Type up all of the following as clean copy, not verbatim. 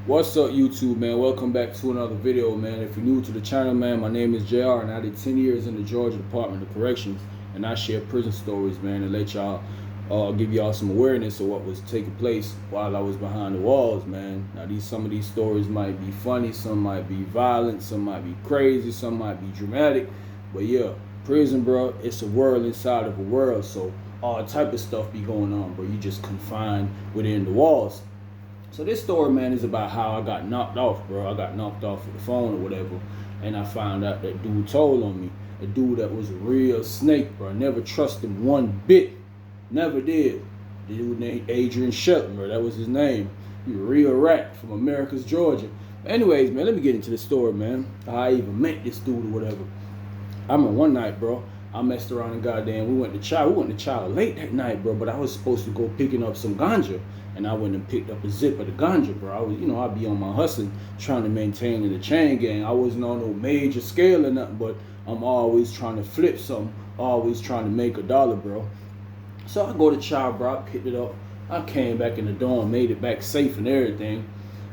What's up, YouTube, man? Welcome back to another video, man. If you're new to the channel, man, my name is JR, and I did 10 years in the Georgia Department of Corrections, and I share prison stories, man, and let y'all give y'all some awareness of what was taking place while I was behind the walls, man. Now, some of these stories might be funny, some might be violent, some might be crazy, some might be dramatic, but yeah, prison, bro, it's a world inside of a world, so all type of stuff be going on, bro. You just confined within the walls. So this story, man, is about how I got knocked off, bro. I got knocked off of the phone or whatever, and I found out that dude told on me. A dude that was a real snake, bro. I never trusted him one bit. Never did. The dude named Adrien Shelt, bro. That was his name. He was a real rat from America's Georgia. Anyways, man, let me get into the story, man. How I even met this dude or whatever. I remember one night, bro, I messed around and goddamn, we went to chow late that night, bro, but I was supposed to go picking up some ganja. And I went and picked up a zip of the ganja, bro. I was, I'd be on my hustling, trying to maintain in the chain gang. I wasn't on no major scale or nothing, but I'm always trying to flip something, always trying to make a dollar, bro. So I go to chow, bro, I picked it up. I came back in the dorm, made it back safe and everything.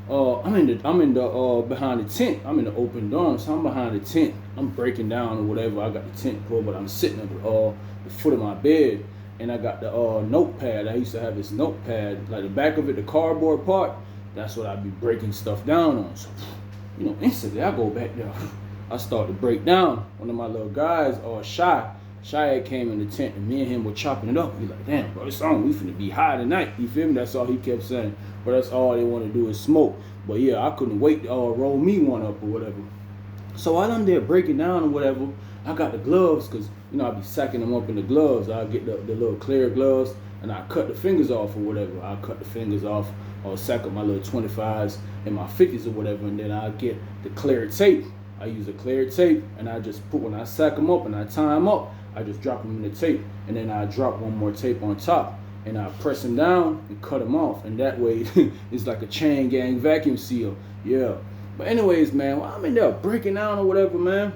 I'm in the behind the tent. I'm in the open dorm, so I'm behind the tent. I'm breaking down or whatever. I got the tent pulled, but I'm sitting at the foot of my bed, and I got the notepad. I used to have this notepad, like the back of it, the cardboard part. That's what I'd be breaking stuff down on. So, instantly I go back there. I start to break down. One of my little guys, Shy had came in the tent, and me and him were chopping it up. He's like, damn, bro, it's on. We finna be high tonight. You feel me? That's all he kept saying. But that's all they want to do is smoke. But yeah, I couldn't wait to roll me one up or whatever. So while I'm there breaking down or whatever, I got the gloves, because, I'd be sacking them up in the gloves. I'll get the little clear gloves, and I cut the fingers off or whatever. I'll cut the fingers off, or sack up my little 25s and my 50s or whatever, and then I'll get the clear tape. I use a clear tape, and I just when I sack them up and I tie them up, I just drop them in the tape, and then I drop one more tape on top, and I press them down and cut them off, and that way it's like a chain gang vacuum seal. Yeah. But anyways, man, while I'm in there breaking down or whatever, man,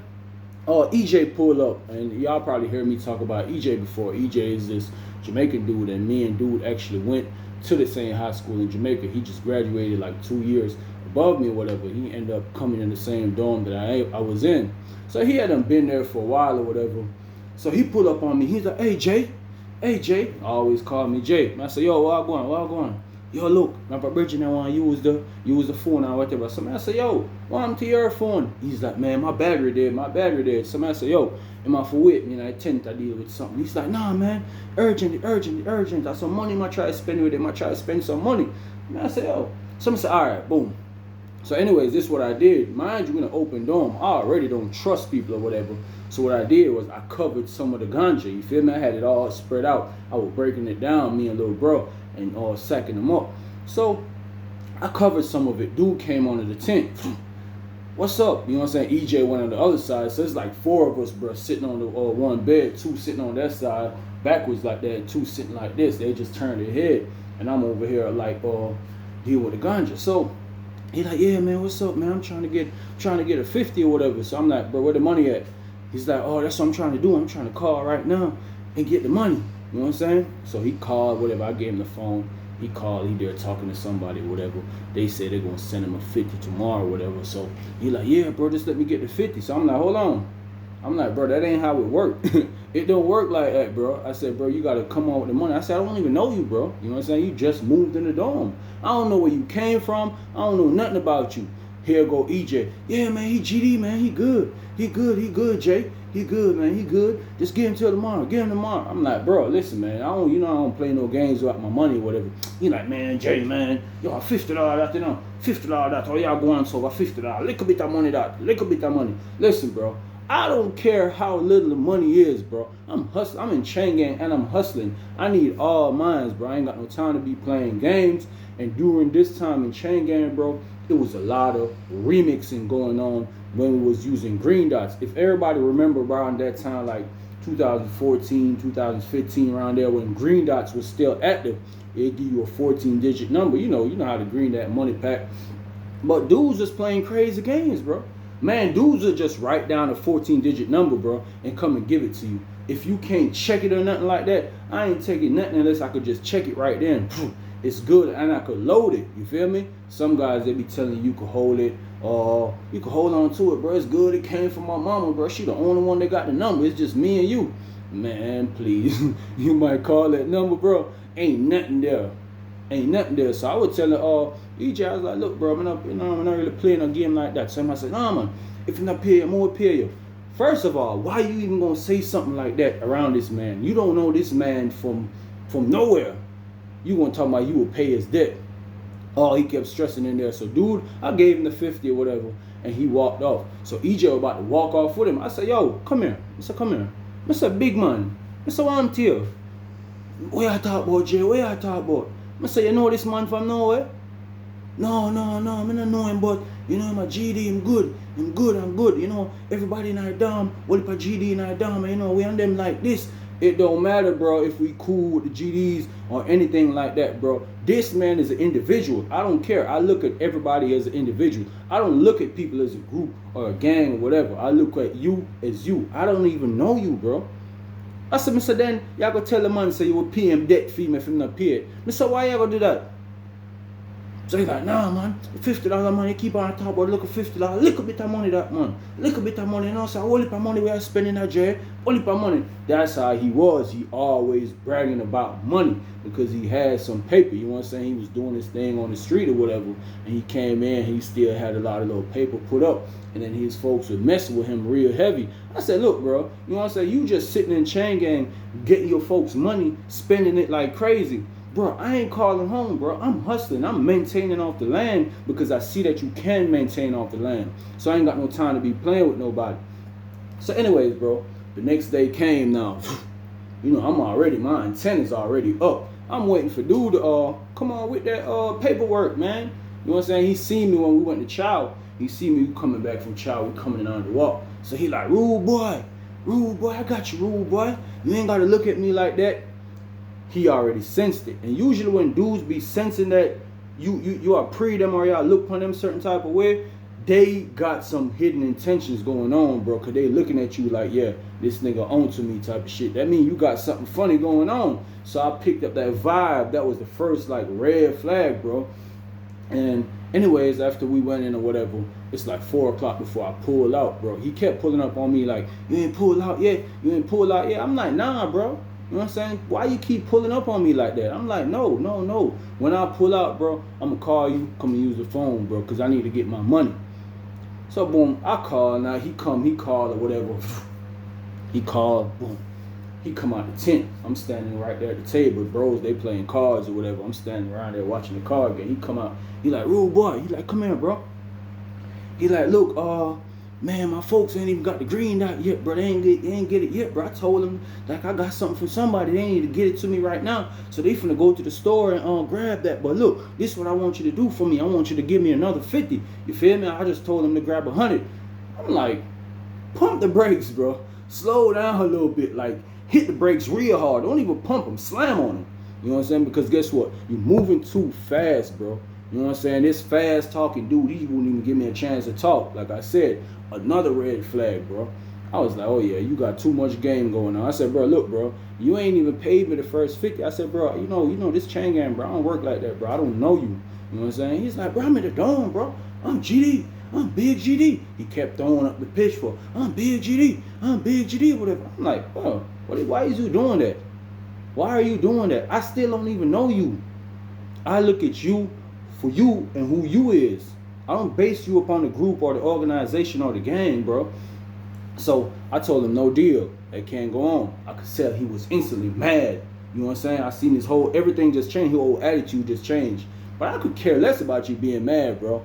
EJ pulled up, and y'all probably heard me talk about EJ before. EJ is this Jamaican dude, and me and dude actually went to the same high school in Jamaica. He just graduated like 2 years above me or whatever. He ended up coming in the same dorm that I was in. So he hadn't been there for a while or whatever. So he pulled up on me. He's like, hey, Jay. I always call me Jay. And I said, yo, where I going? Yo, look, my Adrien, I want to use the phone or whatever. Somebody said, yo, why I'm to your phone? He's like, man, my battery dead. Somebody said, yo, am I for wait? I tend to deal with something. He's like, nah, man, urgent. That's some money I try to spend with him. I try to spend some money. And I said, yo. Somebody said, all right, boom. So anyways, this is what I did. Mind you, in an open dorm, I already don't trust people or whatever. So what I did was I covered some of the ganja. You feel me? I had it all spread out. I was breaking it down, me and little bro, and all sacking them up. So I covered some of it. Dude came onto the tent. What's up? You know what I'm saying? EJ went on the other side. So it's like 4 of us, bro, sitting on the one bed, 2 sitting on that side, backwards like that, 2 sitting like this. They just turned their head, and I'm over here like deal with the ganja. So he's like, yeah, man, what's up, man? I'm trying to get a 50 or whatever. So I'm like, bro, where the money at? He's like, oh, that's what I'm trying to do. I'm trying to call right now and get the money. You know what I'm saying? So he called, whatever. I gave him the phone. He called. He there talking to somebody, whatever. They said they're going to send him a 50 tomorrow, whatever. So he like, yeah, bro, just let me get the 50. So I'm like, hold on. I'm like, bro, that ain't how it work. It don't work like that, bro. I said, bro, you got to come on with the money. I said, I don't even know you, bro. You know what I'm saying? You just moved in the dorm. I don't know where you came from. I don't know nothing about you. Here go EJ. Yeah, man, he GD, man. He good, Jay. He good, man. He good. Just get him till tomorrow. I'm like, bro, listen, man. I don't play no games without my money or whatever. He like, man, Jay, man. Yo, $50 that, $50 that. Oh, y'all going so $50. Little bit of money. Listen, bro. I don't care how little the money is, bro. I'm hustling. I'm in chain gang and I'm hustling. I need all mines, bro. I ain't got no time to be playing games. And during this time in chain gang, bro, it was a lot of remixing going on when we was using green dots. If everybody remember around that time, like 2014, 2015, around there, when green dots was still active, it'd give you a 14-digit number. You know how to green that money pack. But dudes just playing crazy games, bro. Man, dudes will just write down a 14-digit number, bro, and come and give it to you. If you can't check it or nothing like that, I ain't taking nothing unless I could just check it right then. it's good and I could load it. You feel me? Some guys, they be telling you could hold it, or you could hold on to it, bro. It's good. It came from my mama, bro. She the only one that got the number. It's just me and you. Man, please. You might call that number, bro. Ain't nothing there. Ain't nothing there. So I would tell her, EJ, I was like, look, bro, I'm not really playing a game like that. So I said, nah, man, if you're not paying, I'm gonna pay you. First of all, why you even gonna say something like that around this man? You don't know this man from nowhere. You gonna talk about you will pay his debt. Oh, he kept stressing in there. So, dude, I gave him the 50 or whatever, and he walked off. So EJ was about to walk off with him. I said, yo, come here. I said, come here. I said, big man. I said, what I'm to you? Where I talk about, Jay? Where I talk about? I said, you know this man from nowhere? No, I don't know him, but, you know, I'm a GD, I'm good. You know, everybody in our dam, what if a GD in our dam, you know, we on them like this. It don't matter, bro, if we cool with the GDs or anything like that, bro. This man is an individual. I don't care. I look at everybody as an individual. I don't look at people as a group or a gang or whatever. I look at you as you. I don't even know you, bro. I said, Mr. then, y'all go tell the man, say you will pay him debt fee if him not pay it. Mr. Why y'all gonna do that? So he's like, nah, man, $50 money, keep on talking about, look at $50, little bit of money that, man. Little bit of money, you know, so all the money we are spending that Jay, all the money. That's how he was. He always bragging about money because he had some paper. You know what I'm saying? He was doing his thing on the street or whatever, and he came in, he still had a lot of little paper put up, and then his folks would mess with him real heavy. I said, look, bro, you know what I'm saying? You just sitting in chain gang, getting your folks money, spending it like crazy. Bro, I ain't calling home, bro. I'm hustling. I'm maintaining off the land because I see that you can maintain off the land. So I ain't got no time to be playing with nobody. So anyways, bro, the next day came now. You know, my antenna's already up. I'm waiting for dude to come on with that paperwork, man. You know what I'm saying? He seen me when we went to chow. He see me coming back from chow. We coming on the walk. So he like, rude boy, I got you, rude boy. You ain't got to look at me like that. He already sensed it. And usually when dudes be sensing that you are pre them or y'all look upon them certain type of way, they got some hidden intentions going on, bro. Cause they looking at you like, yeah, this nigga on to me type of shit. That means you got something funny going on. So I picked up that vibe. That was the first like red flag, bro. And anyways, after we went in or whatever, it's like 4 o'clock before I pull out, bro. He kept pulling up on me like, you ain't pull out yet? You ain't pull out yet? I'm like, nah, bro. You know what I'm saying? Why you keep pulling up on me like that? I'm like, no. When I pull out, bro, I'm going to call you, come and use the phone, bro, because I need to get my money. So, boom, I call. Now, he called or whatever. He called, boom. He come out the tent. I'm standing right there at the table. Bros, they playing cards or whatever. I'm standing around there watching the card game. He come out. He like, rude boy. He like, come here, bro. He like, look, man, my folks ain't even got the green dot yet, bro. They ain't get it yet, bro. I told them, like, I got something from somebody. They need to get it to me right now. So they finna go to the store and grab that. But look, this is what I want you to do for me. I want you to give me another 50. You feel me? I just told them to grab 100. I'm like, pump the brakes, bro. Slow down a little bit. Like, hit the brakes real hard. Don't even pump them. Slam on them. You know what I'm saying? Because guess what? You're moving too fast, bro. You know what I'm saying? This fast talking dude, he wouldn't even give me a chance to talk. Like I said, another red flag, bro. I was like, oh yeah, you got too much game going on. I said, bro, look, bro, you ain't even paid me the first 50. I said, bro, you know this chain gang, bro. I don't work like that, bro. I don't know you. You know what I'm saying? He's like, bro, I'm in the dome, bro. I'm GD. I'm big GD. He kept throwing up the pitchfork. I'm big GD. I'm big GD, whatever. I'm like, bro, why is you doing that? Why are you doing that? I still don't even know you. I look at you for you and who you is. I don't base you upon the group or the organization or the gang, bro. So I told him no deal. That can't go on. I could tell he was instantly mad. You know what I'm saying? I seen everything just change. His whole attitude just changed. But I could care less about you being mad, bro.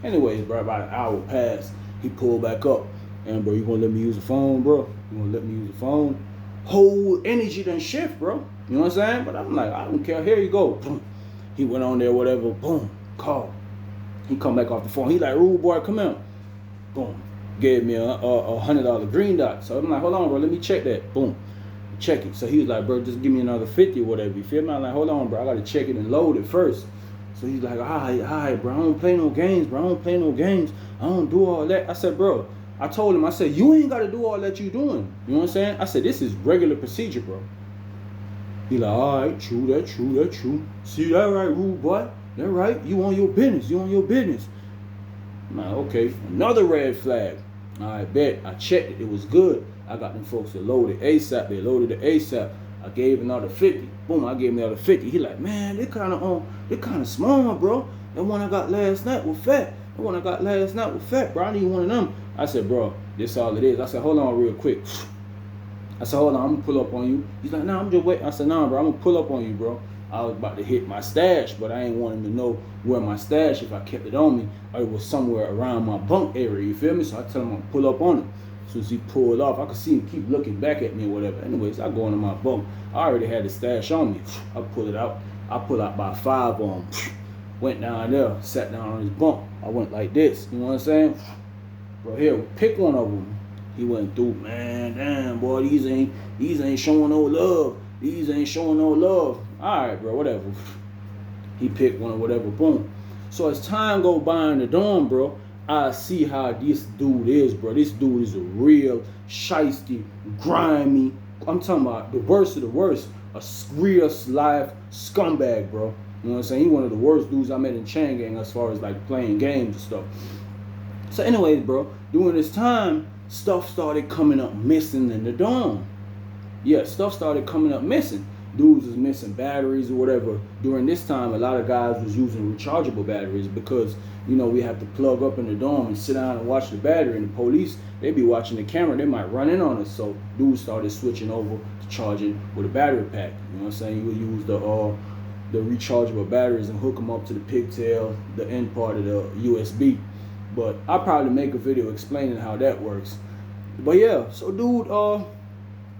Anyways, bro, about an hour passed. He pulled back up. And bro, you gonna let me use the phone, bro? You gonna let me use the phone? Whole energy done shift, bro. You know what I'm saying? But I'm like, I don't care. Here you go. Boom. He went on there, whatever. Boom. Call. He come back off the phone. He like, rude boy, come here. Boom. Gave me a $100 green dot. So I'm like, hold on, bro. Let me check that. Boom. Check it. So he was like, bro, just give me another 50 or whatever. You feel me? I'm like, hold on, bro. I got to check it and load it first. So he's like, all right, bro. I don't play no games, bro. I don't play no games. I don't do all that. I said, bro. I told him, I said, you ain't got to do all that you doing. You know what I'm saying? I said, this is regular procedure, bro. He like, all right, true, that true, that true. See, that right, rude boy. That right, you on your business, you on your business. I'm like, okay, another red flag. I bet. I checked it, it was good. I got them folks that loaded ASAP. They loaded it ASAP. I gave another 50. Boom, I gave him another 50. He like, man, they kind of small, bro. That one I got last night was fat. That one I got last night was fat, bro. I need one of them. I said, bro, this all it is. I said, hold on real quick. I said, hold on, I'm gonna pull up on you. He's like, nah, I'm just waiting. I said, nah, bro, I'm gonna pull up on you, bro. I was about to hit my stash, but I ain't want him to know where my stash, if I kept it on me, or it was somewhere around my bunk area, you feel me? So I tell him I'm gonna pull up on him. As soon as he pulled off, I could see him keep looking back at me or whatever. Anyways, I go into my bunk. I already had the stash on me. I pull it out. I pull out about 5 on him. Went down there, sat down on his bunk. I went like this, you know what I'm saying? Bro, here, pick one of them. He went through, man, damn, boy, these ain't showing no love. These ain't showing no love. All right, bro, whatever. He picked one or whatever, boom. So as time go by in the dorm, bro, I see how this dude is, bro. This dude is a real shiesty, grimy, I'm talking about the worst of the worst, a real life scumbag, bro. You know what I'm saying? He one of the worst dudes I met in chain gang as far as like playing games and stuff. So anyways, bro, during this time, stuff started coming up missing in the dorm. Yeah, stuff started coming up missing. Dudes was missing batteries or whatever. During this time, a lot of guys was using rechargeable batteries because, you know, we have to plug up in the dorm and sit down and watch the battery. And the police, they be watching the camera. They might run in on us. So dudes started switching over to charging with a battery pack. You know what I'm saying? You would use the rechargeable batteries and hook them up to the pigtail, the end part of the USB. But I'll probably make a video explaining how that works. But yeah, so dude,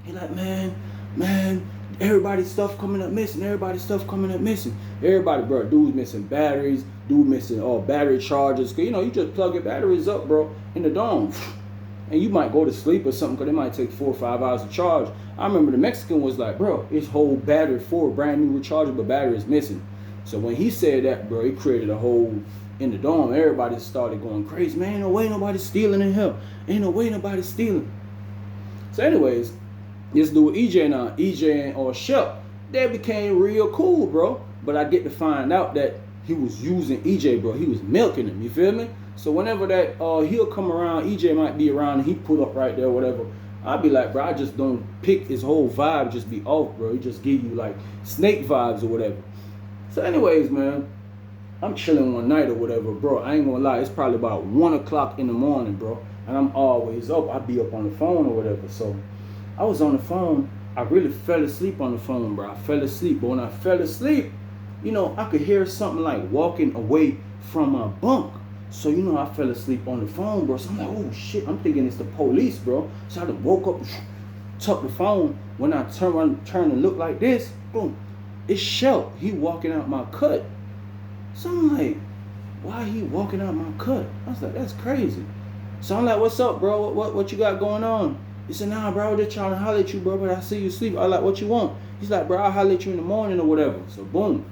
he like, man, everybody's stuff coming up missing. Everybody's stuff coming up missing. Everybody, bro, dude's missing batteries. Dude missing battery chargers. Cause you know, you just plug your batteries up, bro, in the dome. And you might go to sleep or something, cause it might take 4 or 5 hours to charge. I remember the Mexican was like, bro, his whole battery, 4 brand new rechargeable batteries missing. So when he said that, bro, he created a whole, in the dorm, everybody started going crazy. Man, ain't no way nobody's stealing in here. Ain't no way nobody's stealing. So anyways, this dude EJ and Shelt, they became real cool, bro. But I get to find out that he was using EJ, bro. He was milking him, you feel me? So whenever that he'll come around, EJ might be around and he pull up right there, whatever. I'd be like, bro, I just don't pick his whole vibe, just be off, bro. He just give you like snake vibes or whatever. So anyways, man, I'm chilling one night or whatever, bro. I ain't gonna lie, it's probably about 1 o'clock in the morning, bro. And I'm always up. I be up on the phone or whatever. So I was on the phone. I really fell asleep on the phone, bro. I fell asleep. But when I fell asleep, you know, I could hear something like walking away from my bunk. So, you know, I fell asleep on the phone, bro. So I'm like, oh, shit. I'm thinking it's the police, bro. So I just woke up, tucked the phone. When I turn and look like this, boom, it's Shelt. He walking out my cut. So I'm like, why he walking out my cut? I was like, that's crazy. So I'm like, what's up, bro? What you got going on? He said, nah, bro, they're trying to holler at you, bro, but I see you sleep. I like, what you want? He's like, bro, I'll holler at you in the morning or whatever. So boom.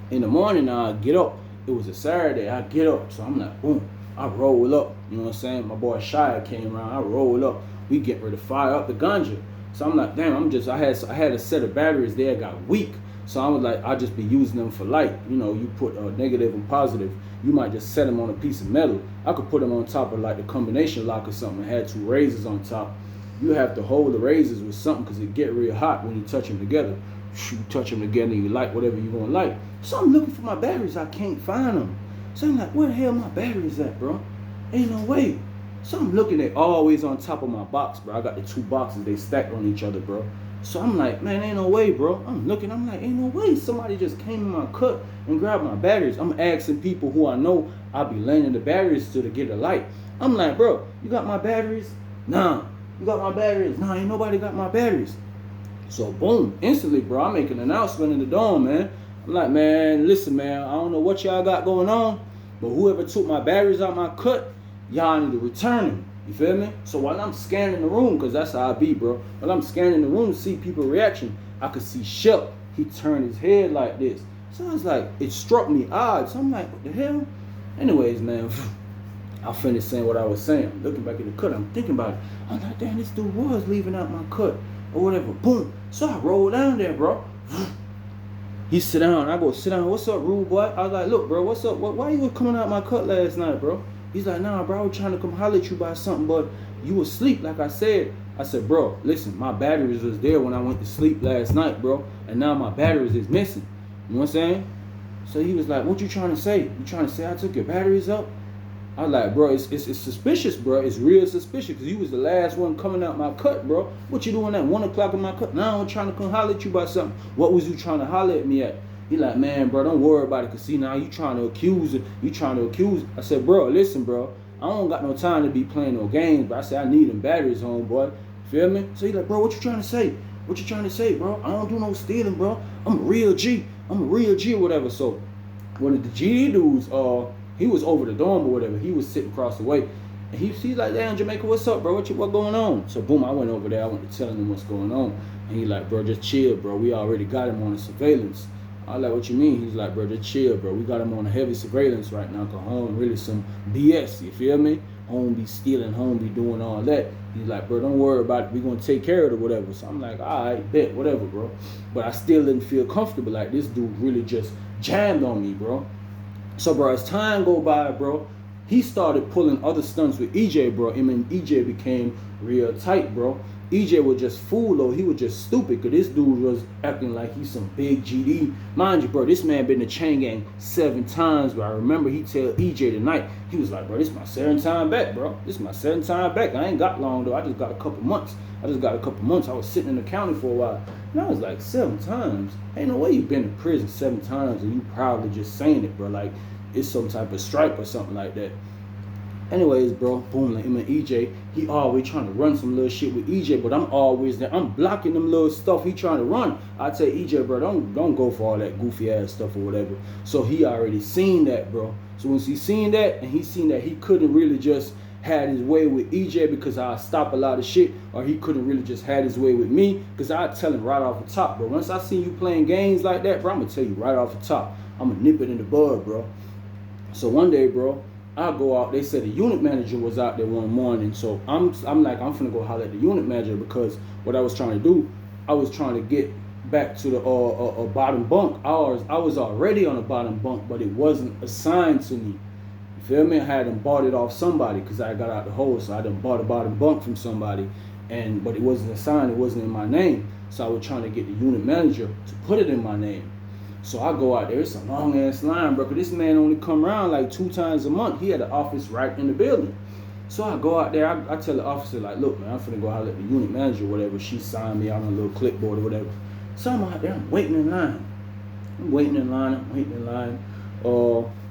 In the morning, I get up. It was a Saturday. I get up. So I'm like, boom. I roll up. You know what I'm saying? My boy Shia came around. I roll up. We get ready to fire up the ganja. So I'm like, damn, I had a set of batteries there got weak. So I was like, I'll just be using them for light. You know, you put negative and positive. You might just set them on a piece of metal. I could put them on top of like the combination lock or something. It had 2 razors on top. You have to hold the razors with something because it get real hot when you touch them together. You touch them together and you light whatever you want to light. So I'm looking for my batteries. I can't find them. So I'm like, where the hell my batteries at, bro? Ain't no way. So I'm looking at always on top of my box, bro. I got the 2 boxes. They stacked on each other, bro. So I'm like, man, ain't no way, bro. I'm looking. I'm like, ain't no way. Somebody just came in my cut and grabbed my batteries. I'm asking people who I know I'll be lending the batteries to get a light. I'm like, bro, you got my batteries? Nah. You got my batteries? Nah, ain't nobody got my batteries. So boom, instantly, bro, I make an announcement in the dorm, man. I'm like, man, listen, man, I don't know what y'all got going on, but whoever took my batteries out my cut, y'all need to return them. You feel me? So while I'm scanning the room, because that's how I be, bro. While I'm scanning the room to see people's reaction, I could see Shelt. He turned his head like this. So I was like, it struck me odd. So I'm like, what the hell? Anyways, man, I finished saying what I was saying. I'm looking back at the cut, I'm thinking about it. I'm like, damn, this dude was leaving out my cut or whatever. Boom. So I rolled down there, bro. He sit down. I go, sit down. What's up, rude boy? I was like, look, bro, what's up? Why you was coming out my cut last night, bro? He's like, nah, bro, I was trying to come holler at you about something, but you was asleep, like I said. I said, bro, listen, my batteries was there when I went to sleep last night, bro, and now my batteries is missing. You know what I'm saying? So he was like, what you trying to say? You trying to say I took your batteries up? I was like, bro, it's suspicious, bro. It's real suspicious because you was the last one coming out my cut, bro. What you doing at 1 o'clock in my cut? Now I'm trying to come holler at you about something. What was you trying to holler at me at? He like, man, bro, don't worry about it, because see, now you trying to accuse it. You trying to accuse it. I said, bro, listen, bro, I don't got no time to be playing no games, but I said, I need them batteries home, boy. Feel me? So he like, bro, what you trying to say? What you trying to say, bro? I don't do no stealing, bro. I'm a real G. I'm a real G or whatever. So one of the GD dudes, he was over the dorm or whatever. He was sitting across the way. And he's like, damn, Jamaica, what's up, bro? What going on? So boom, I went over there. I went to telling him what's going on. And he like, bro, just chill, bro. We already got him on the surveillance. I like, what you mean? He's like, bro, just chill, bro. We got him on a heavy surveillance right now, because home really some BS, you feel me? Home be stealing, home be doing all that. He's like, bro, don't worry about it. We're going to take care of it or whatever. So I'm like, all right, bet, whatever, bro. But I still didn't feel comfortable. Like, this dude really just jammed on me, bro. So, bro, as time go by, bro, he started pulling other stunts with EJ, bro. Him and EJ became real tight, bro. EJ was just fool, though. He was just stupid, because this dude was acting like he's some big GD. Mind you, bro, this man been in the chain gang 7 times, but I remember he tell EJ tonight, he was like, bro, this is my 7th time back, bro. This is my 7th time back. I ain't got long, though. I just got a couple months. I was sitting in the county for a while. And I was like, 7 times? Ain't no way you been in prison 7 times and you probably just saying it, bro. Like, it's some type of stripe or something like that. Anyways, bro, boom, like him and EJ, he always trying to run some little shit with EJ, but I'm always there. I'm blocking them little stuff he trying to run. I tell EJ, bro, don't go for all that goofy ass stuff or whatever. So he already seen that, bro. So once he seen that, and he seen that he couldn't really just had his way with EJ because I stop a lot of shit, or he couldn't really just had his way with me, because I tell him right off the top, bro. Once I see you playing games like that, bro, I'm gonna tell you right off the top. I'm gonna nip it in the bud, bro. So one day, bro, I go out. They said the unit manager was out there one morning. So I'm like, I'm finna go holler at the unit manager, because what I was trying to do, I was trying to get back to the bottom bunk. I was already on the bottom bunk, but it wasn't assigned to me. You feel me? I had them bought it off somebody, because I got out the hole. So I done bought a bottom bunk from somebody, but it wasn't assigned. It wasn't in my name. So I was trying to get the unit manager to put it in my name. So I go out there, it's a long ass line, bro, because this man only come around like 2 times a month. He had an office right in the building. So I go out there, I tell the officer, like, look, man, I'm finna go holler at the unit manager or whatever. She signed me out on a little clipboard or whatever. So I'm out there, I'm waiting in line.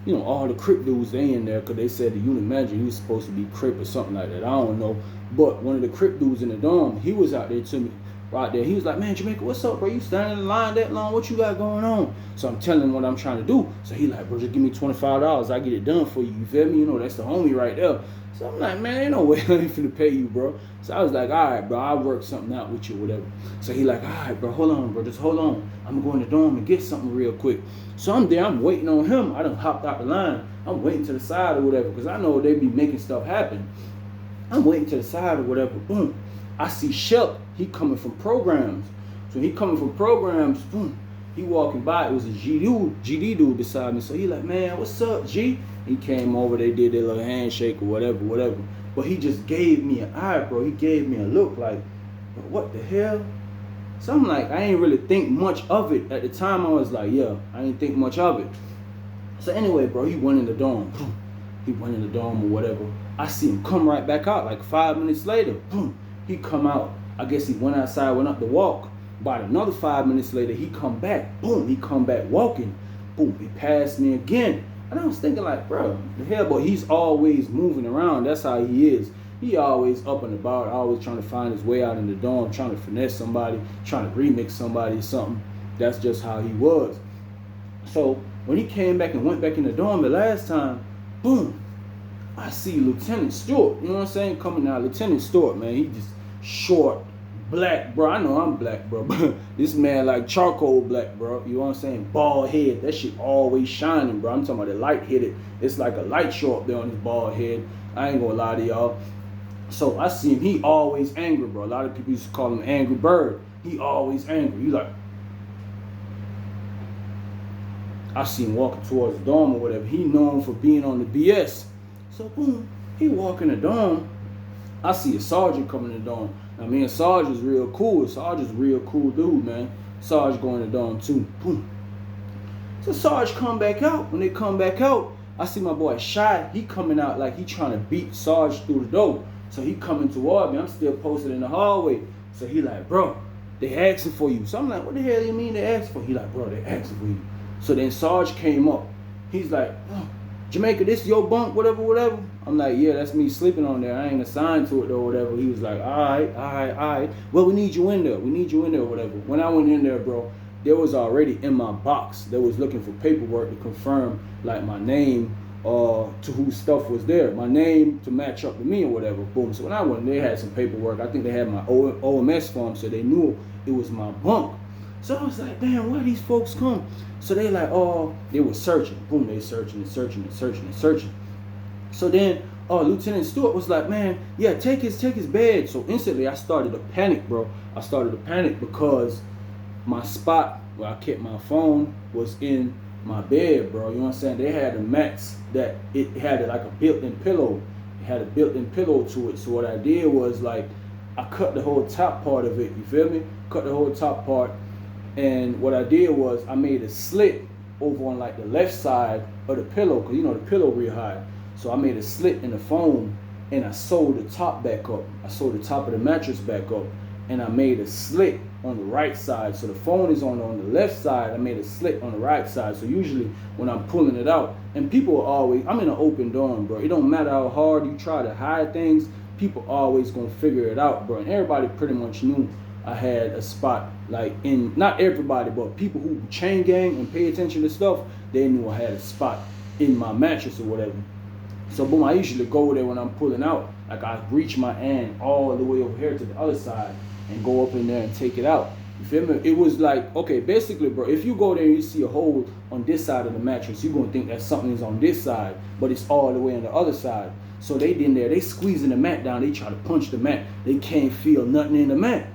You know, all the Crip dudes, they in there, because they said the unit manager, he was supposed to be Crip or something like that. I don't know. But one of the Crip dudes in the dorm, he was out there to me. Right there, he was like, man, Jamaica, what's up, bro? You standing in the line that long? What you got going on? So I'm telling him what I'm trying to do. So he like, bro, just give me $25. I get it done for you. You feel me? You know, that's the homie right there. So I'm like, man, ain't no way I ain't finna pay you, bro. So I was like, all right, bro, I'll work something out with you, whatever. So he like, all right, bro, hold on, bro, just hold on. I'm going to the dorm and get something real quick. So I'm there, I'm waiting on him. I done hopped out the line. I'm waiting to the side or whatever, because I know they be making stuff happen. I'm waiting to the side or whatever. Boom. I see Shelt. He coming from programs. So he coming from programs, boom, he walking by. It was a GD dude beside me. So he like, man, what's up, G? He came over, they did their little handshake or whatever. But he just gave me an eye, bro. He gave me a look like, what the hell? So I'm like, I ain't really think much of it. At the time, I was like, yeah, I ain't think much of it. So anyway, bro, he went in the dorm. Boom. He went in the dorm or whatever. I see him come right back out like 5 minutes later. Boom. He come out. I guess he went outside, went up the walk. About another 5 minutes later, he come back. Boom, he come back walking. Boom, he passed me again. And I was thinking like, bro, the hell, but he's always moving around. That's how he is. He always up and about, always trying to find his way out in the dorm, trying to finesse somebody, trying to remix somebody or something. That's just how he was. So when he came back and went back in the dorm the last time, boom, I see Lieutenant Stewart, you know what I'm saying, coming out. Lieutenant Stewart, man, he just short, black, bro. I know I'm black, bro. This man like charcoal black, bro. You know what I'm saying? Bald head. That shit always shining, bro. I'm talking about the light hit it. It's like a light show up there on his bald head. I ain't gonna lie to y'all. So I see him. He always angry, bro. A lot of people used to call him Angry Bird. He always angry. He like, I see him walking towards the dorm or whatever. He known for being on the BS. So boom, he walk in the dorm. I see a sergeant coming in the dorm. Now me and Sarge is real cool. Sarge is a real cool dude, man. Sarge going to the dorm too. Boom. So Sarge come back out. When they come back out, I see my boy Shy. He coming out like he trying to beat Sarge through the door. So he coming toward me. I'm still posted in the hallway. So he like, bro, they asking for you. So I'm like, what the hell you mean they asking for? He like, bro, they asking for you. So then Sarge came up. He's like, oh, Jamaica, this your bunk, whatever. I'm like, yeah, that's me sleeping on there. I ain't assigned to it though, whatever. He was like, all right. Well, we need you in there, whatever. When I went in there, bro, there was already in my box. They was looking for paperwork to confirm like my name to whose stuff was there. My name to match up to me or whatever. Boom. So when I went, they had some paperwork. I think they had my OMS form, so they knew it was my bunk. So I was like, damn, where these folks come? So they like, oh, they were searching. Boom, they searching. So then Lieutenant Stewart was like, man, yeah, take his bed. So instantly I started to panic, bro. I started to panic because my spot where I kept my phone was in my bed, bro. You know what I'm saying? They had a mats that it had like a built-in pillow. It had a built-in pillow to it. So what I did was like, I cut the whole top part of it. You feel me? Cut the whole top part. And what I did was I made a slit over on like the left side of the pillow, because you know the pillow real high. So I made a slit in the foam and I sewed the top back up. I sewed the top of the mattress back up and I made a slit on the right side. So the phone is on the left side. I made a slit on the right side. So usually when I'm pulling it out, and people are always, I'm in an open dorm, bro. It don't matter how hard you try to hide things, people always gonna figure it out, bro. And everybody pretty much knew I had a spot, like in, not everybody, but people who chain gang and pay attention to stuff, they knew I had a spot in my mattress or whatever. So boom, I usually go there when I'm pulling out. Like I reach my hand all the way over here to the other side and go up in there and take it out. You feel me? It was like, okay, basically, bro, if you go there and you see a hole on this side of the mattress, you're gonna think that something is on this side, but it's all the way on the other side. So they in there, they squeezing the mat down, they try to punch the mat. They can't feel nothing in the mat.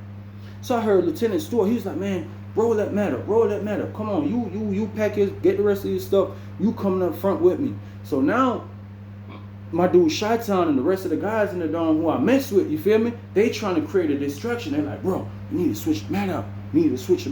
So I heard Lieutenant Stewart, he was like, man, roll that mat up. Come on, you pack your, get the rest of your stuff. You coming up front with me. So now, my dude Chi-Town and the rest of the guys in the dorm who I mess with, you feel me? They trying to create a distraction. They're like, bro, we need to switch the mat out. We need to switch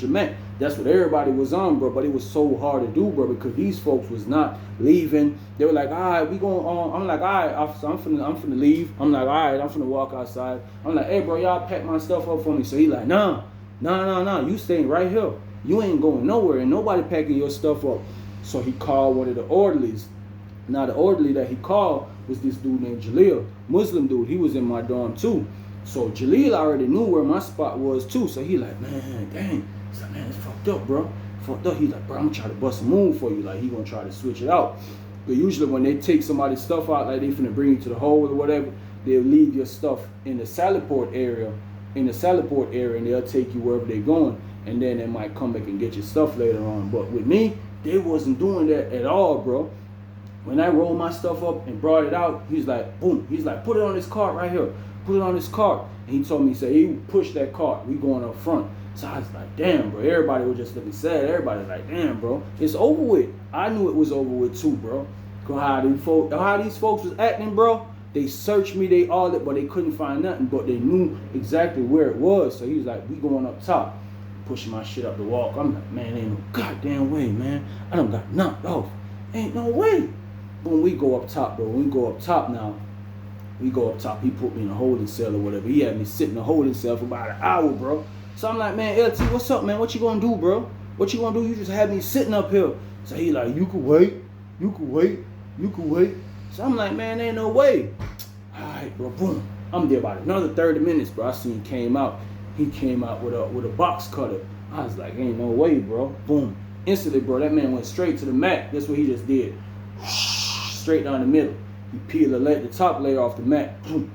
the mat. That's what everybody was on, bro. But it was so hard to do, bro, because these folks was not leaving. They were like, all right, we going on. I'm like, all right, officer, I'm finna leave. I'm like, all right, I'm finna walk outside. I'm like, hey, bro, y'all pack my stuff up for me. So he like, nah, you staying right here. You ain't going nowhere, and nobody packing your stuff up. So he called one of the orderlies. Now the orderly that he called was this dude named Jalil, Muslim dude. He was in my dorm too. So Jalil already knew where my spot was too. So he like, man, dang. He's like, man, it's fucked up, bro. Fucked up. He's like, bro, I'm gonna try to bust a move for you. Like, he gonna try to switch it out. But usually when they take somebody's stuff out, like they finna bring you to the hole or whatever, they'll leave your stuff in the salad port area, and they'll take you wherever they're going. And then they might come back and get your stuff later on. But with me, they wasn't doing that at all, bro. When I rolled my stuff up and brought it out, he's like, boom. He's like, put it on this cart right here. Put it on this cart. And he told me, he push that cart. We going up front. So I was like, damn, bro. Everybody was just looking sad. Everybody's like, damn, bro. It's over with. I knew it was over with too, bro. How these folks was acting, bro. They searched me, they all it, but they couldn't find nothing. But they knew exactly where it was. So he was like, we going up top. Pushing my shit up the walk. I'm like, man, ain't no goddamn way, man. I done got knocked off. Ain't no way. When we go up top, bro, we go up top now. We go up top. He put me in a holding cell or whatever. He had me sit in a holding cell for about an hour, bro. So I'm like, man, LT, what's up, man? What you gonna do, bro? What you gonna do? You just had me sitting up here. So he like, you could wait. So I'm like, man, ain't no way. All right, bro, boom. I'm there about another 30 minutes, bro. I seen him came out. He came out with a box cutter. I was like, ain't no way, bro. Boom. Instantly, bro, that man went straight to the mat. That's what he just did. Straight down the middle. He peeled the top layer off the mat. Boom.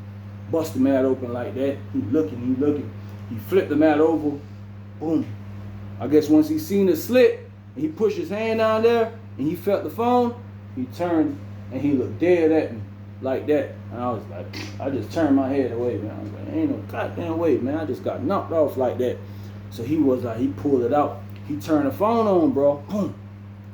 Bust the mat open like that. He looking. He flipped the mat over. Boom. I guess once he seen the slit, and he pushed his hand down there, and he felt the phone, he turned, and he looked dead at me like that. And I was like, I just turned my head away, man. I was like, ain't no goddamn way, man. I just got knocked off like that. So he was like, he pulled it out. He turned the phone on, bro. Boom.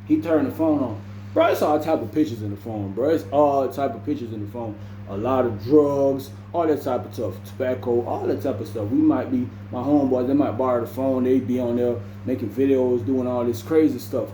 He turned the phone on. Bro, it's all type of pictures in the phone, bro. It's all type of pictures in the phone. A lot of drugs, all that type of stuff, tobacco, all that type of stuff. We might be, my homeboys, they might borrow the phone. They be on there making videos, doing all this crazy stuff.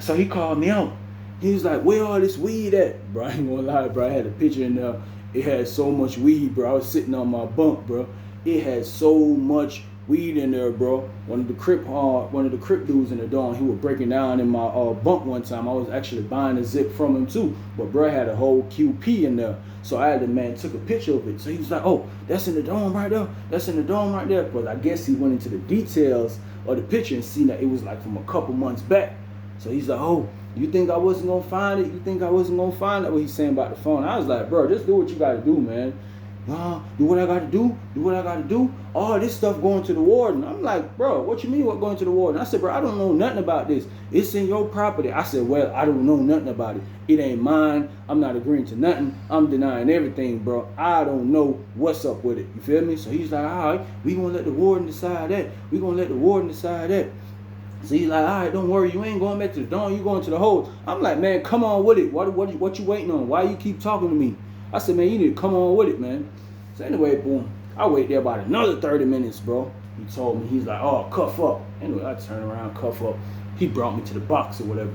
So he called me out. He was like, where all this weed at? Bro, I ain't gonna lie, bro. I had a picture in there. It had so much weed, bro. I was sitting on my bunk, bro. It had so much weed in there, bro. One of the crip dudes in the dorm, he was breaking down in my bunk one time. I was actually buying a zip from him too, but bro had a whole QP in there. So I had the man took a picture of it. So he was like, oh, that's in the dorm right there. That's in the dorm right there. But I guess he went into the details of the picture and seen that it was like from a couple months back. So he's like, oh, you think I wasn't gonna find it? You think I wasn't gonna find it? What he's saying about the phone. I was like, bro, just do what you gotta do, man. Do what I gotta do. Do what I gotta do. All this stuff going to the warden. I'm like, bro, what you mean what going to the warden? I said, bro, I don't know nothing about this. It's in your property. I said, well, I don't know nothing about it. It ain't mine. I'm not agreeing to nothing. I'm denying everything, bro. I don't know what's up with it. You feel me? So he's like, all right, we gonna let the warden decide that. We gonna let the warden decide that. So he's like, all right, don't worry, you ain't going back to the dorm, you going to the hole. I'm like, man, come on with it. What you waiting on? Why you keep talking to me? I said, man, you need to come on with it, man. So anyway, boom, I wait there about another 30 minutes, bro. He told me, he's like, oh, cuff up. Anyway, I turn around, cuff up. He brought me to the box or whatever.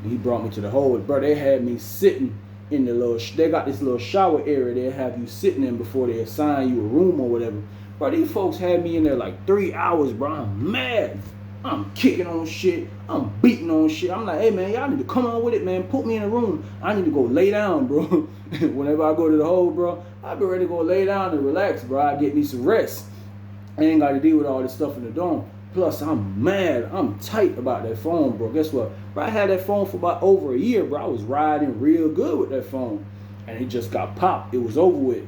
And he brought me to the hole. Bro, they had me sitting in the little, they got this little shower area they have you sitting in before they assign you a room or whatever. Bro, these folks had me in there like 3 hours, bro. I'm mad. I'm kicking on shit. I'm beating on shit. I'm like, hey, man, y'all need to come on with it, man. Put me in a room. I need to go lay down, bro. Whenever I go to the hole, bro, I be ready to go lay down and relax, bro. I get me some rest. I ain't got to deal with all this stuff in the dorm. Plus, I'm mad. I'm tight about that phone, bro. Guess what? Bro, I had that phone for about over a year, bro. I was riding real good with that phone. And it just got popped. It was over with.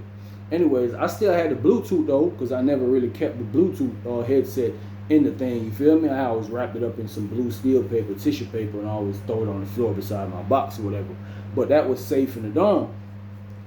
Anyways, I still had the Bluetooth, though, because I never really kept the Bluetooth headset in the thing, you feel me? I always wrapped it up in some blue steel paper, tissue paper, and I always throw it on the floor beside my box or whatever. But that was safe in the dorm.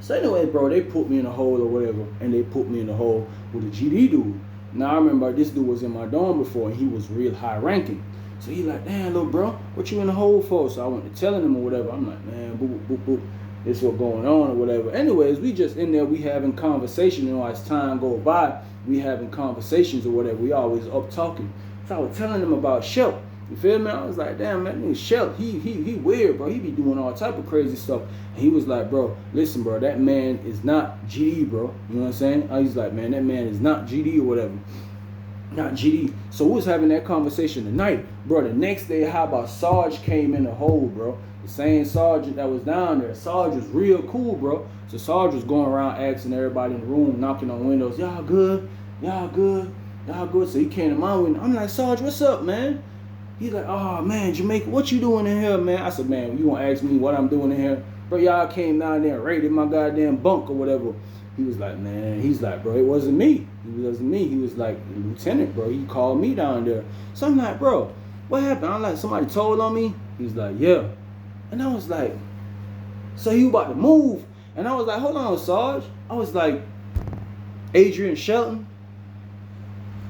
So anyway, bro, they put me in a hole or whatever, and they put me in a hole with a GD dude. Now I remember this dude was in my dorm before, and he was real high ranking. So he like, damn, little bro, what you in the hole for? So I went to telling him or whatever. I'm like, man, boop, boop, boop. This what's going on or whatever. Anyways, we just in there, we having conversation, you know, as time go by, we having conversations or whatever. We always up talking. So I was telling him about Shelt. You feel me? I was like, damn, that nigga Shelt, he weird, bro. He be doing all type of crazy stuff. And he was like, bro, listen, bro, that man is not GD, bro. You know what I'm saying? He's like, man, that man is not GD or whatever. Not GD. So we was having that conversation tonight. Bro, the next day, how about Sarge came in the hole, bro? The same sergeant that was down there. Sarge was real cool, bro. So Sarge was going around asking everybody in the room, knocking on windows, y'all good? Y'all good? Y'all good? So he came to my window. I'm like, Sarge, what's up, man? He's like, oh, man, Jamaica, what you doing in here, man? I said, man, you want to ask me what I'm doing in here? Bro, y'all came down there and raided my goddamn bunk or whatever. He was like, man, he's like, bro, it wasn't me. It wasn't me. He was like, Lieutenant, bro. He called me down there. So I'm like, bro, what happened? I'm like, somebody told on me? He's like, yeah. And I was like, so you about to move? And I was like, hold on, Sarge. I was like, Adrien Shelton.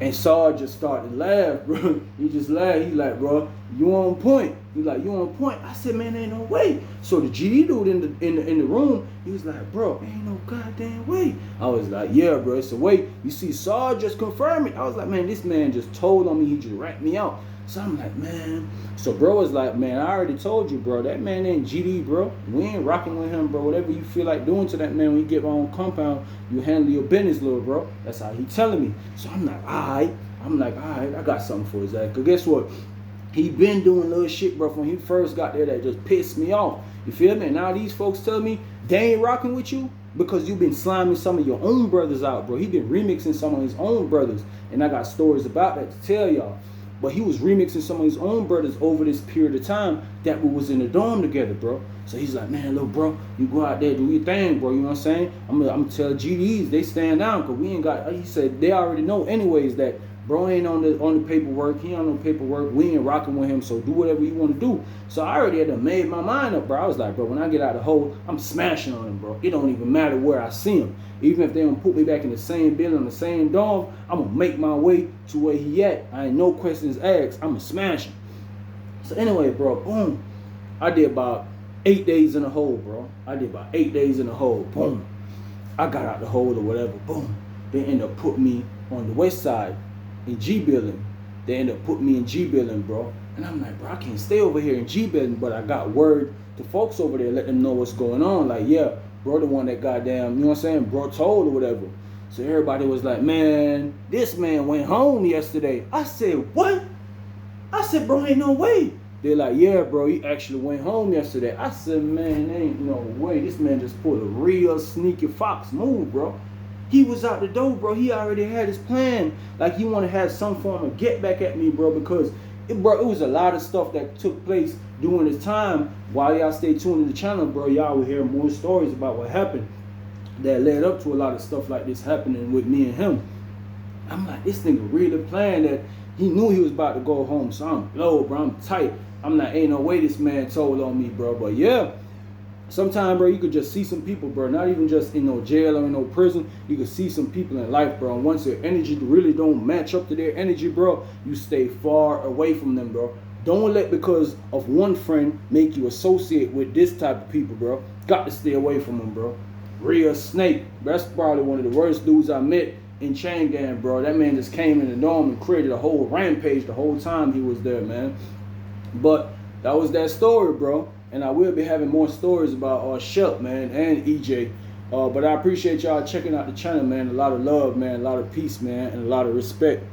And Sarge just started to laugh, bro. He just laughed. He's like, bro, you on point. He's like, you on point. I said, man, ain't no way. So the GD dude in the room, he was like, bro, ain't no goddamn way. I was like, yeah, bro, it's a way. You see, Sarge just confirmed it. I was like, man, this man just told on me. He just rapped me out. So I'm like, man. So bro was like, man, I already told you, bro. That man ain't GD, bro. We ain't rocking with him, bro. Whatever you feel like doing to that man when you get on compound, you handle your business, little bro. That's how he telling me. So I'm like, all right. I got something for his ass. Because guess what? He been doing little shit, bro, when he first got there that just pissed me off. You feel me? And now these folks tell me they ain't rocking with you because you've been sliming some of your own brothers out, bro. He been remixing some of his own brothers. And I got stories about that to tell y'all. But he was remixing some of his own brothers over this period of time that we was in the dorm together, bro. So he's like, man, little bro, you go out there, do your thing, bro. You know what I'm saying? I'm gonna tell GDs, they stand down, because we ain't got, he said, they already know anyways that bro ain't on the paperwork. He ain't on no paperwork. We ain't rocking with him, so do whatever you want to do. So I already had made my mind up, bro. I was like, bro, when I get out of the hole, I'm smashing on him, bro. It don't even matter where I see him. Even if they don't put me back in the same building, the same dorm, I'm going to make my way to where he at. I ain't no questions asked. I'm going to smash him. So anyway, bro, boom. I did about 8 days in a hole, bro. I did about 8 days in a hole. Boom. I got out the hole or whatever. Boom. They ended up putting me on the west side in G building. They ended up putting me in G building, bro. And I'm like, bro, I can't stay over here in G building, but I got word to folks over there, let them know what's going on. Like, yeah, bro, the one that goddamn, you know what I'm saying, bro told or whatever. So everybody was like, man, this man went home yesterday. I said, what? I said, bro, ain't no way. They're like, yeah, bro, he actually went home yesterday. I said, man, ain't no way. This man just pulled a real sneaky fox move, bro. He was out the door, bro. He already had his plan. Like, he wanted to have some form of get back at me, bro, because, it was a lot of stuff that took place during this time. While y'all stay tuned to the channel, bro, y'all will hear more stories about what happened that led up to a lot of stuff like this happening with me and him. I'm like, this nigga really planned that. He knew he was about to go home, so I'm low, bro. I'm tight. I'm like, ain't no way this man told on me, bro. But yeah, sometimes, bro, you could just see some people, bro. Not even just in no jail or in no prison. You could see some people in life, bro. And once their energy really don't match up to their energy, bro, you stay far away from them, bro. Don't let because of one friend make you associate with this type of people, bro. Got to stay away from them, bro. Real snake. That's probably one of the worst dudes I met in Chain Gang, bro. That man just came in the dorm and created a whole rampage the whole time he was there, man. But that was that story, bro. And I will be having more stories about Shelt, man, and EJ. But I appreciate y'all checking out the channel, man. A lot of love, man. A lot of peace, man. And a lot of respect.